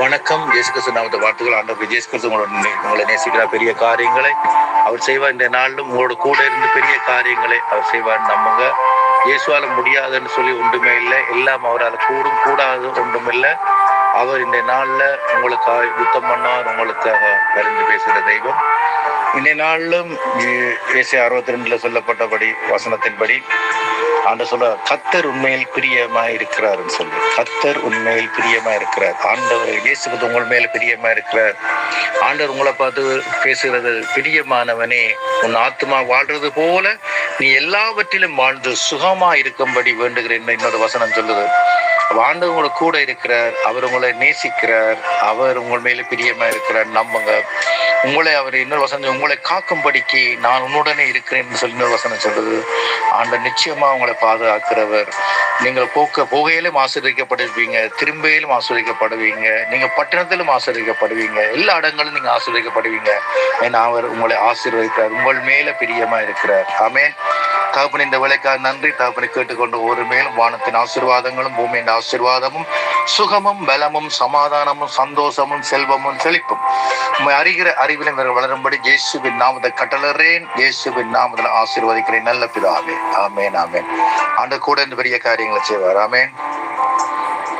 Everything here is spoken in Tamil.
வணக்கம். இயேசு கிறிஸ்து நாமத்தை வாழ்த்துக்கள். ஆண்டவர் இயேசு கிறிஸ்து உங்களை நேசிக்கிறார். பெரிய காரியங்களை அவர் செய்வார். இந்த நாளிலும் உங்களோட கூட இருந்து பெரிய காரியங்களை அவர் செய்வார். நம்புங்க. இயேசுவால முடியாதுன்னு சொல்லி ஒன்றுமே இல்லை. எல்லாம் அவரால் கூடாது ஒன்றுமில்லை. அவர் இந்த நாளில் உங்களுக்காக யுத்தம் பண்ணார். உங்களுக்காக பரிந்து பேசுகிற தெய்வம். இந்த நாளிலும் ஏசாயா 62 சொல்லப்பட்டபடி வசனத்தின்படி ஆண்டவர் சொல்ற கர்த்தர் உண்மையில் பிரியமா இருக்கிறாருன்னு சொல்லி, கர்த்தர் உண்மையில் பிரியமா இருக்கிறார். ஆண்டவர் இயேசு உங்கள் மேல பிரியமா இருக்கிறார். ஆண்டவர் உங்களை பார்த்து பேசுகிறது, பிரியமானவனே, உன் ஆத்மா வாழ்றது போல நீ எல்லாவற்றிலும் வாழ்ந்து சுகமா இருக்கும்படி வேண்டுகிறேன். இன்னொரு வசனம் சொல்லுது. ஆண்டவர் உங்களை கூட இருக்கிறார். அவர் உங்களை நேசிக்கிறார். அவர் உங்கள் மேல பிரியமா இருக்கிறார். நம்புங்க. உங்களை அவர் இன்னொரு வசனம், உங்களை காக்கும்படிக்கு நான் உன்னுடனே இருக்கிறேன் சொல்லி இன்னொரு வசனம் சொல்லுது. ஆண்டவர் நிச்சயமா உங்களை பாதுகாக்கிறவர். நீங்கள் போகையிலும் ஆசீர்வதிக்கப்படுவீங்க, திரும்பையிலும் ஆசீர்வதிக்கப்படுவீங்க, நீங்க பட்டணத்திலும் ஆசீர்வதிக்கப்படுவீங்க, எல்லா இடங்களும் நீங்க ஆசீர்வதிக்கப்படுவீங்க. ஏன்னா அவர் உங்களை ஆசீர்வதிக்கிறார். உங்கள் மேல பிரியமா இருக்கிறார். ஆமென். தகப்பன், இந்த வேலைக்காக நன்றி. தகப்பனை கேட்டுக்கொண்டு ஒரு மேலும் வானத்தின் ஆசீர்வாதங்களும் பூமியின் ஆசீர்வாதமும் சுகமும் பலமும் சமாதானமும் சந்தோஷமும் செல்வமும் செழிப்பும் அறிகிற அறிவிலும் வளரும்படி இயேசுவின் நாமத்தை கட்டளறேன். இயேசுவின் நாமத்தில் ஆசீர்வதிக்கிறேன். நல்ல பிதாவே. ஆமென். ஆமென். ஆண்டவர் கூட இந்த பெரிய காரியங்களை செய்வார். ஆமென்.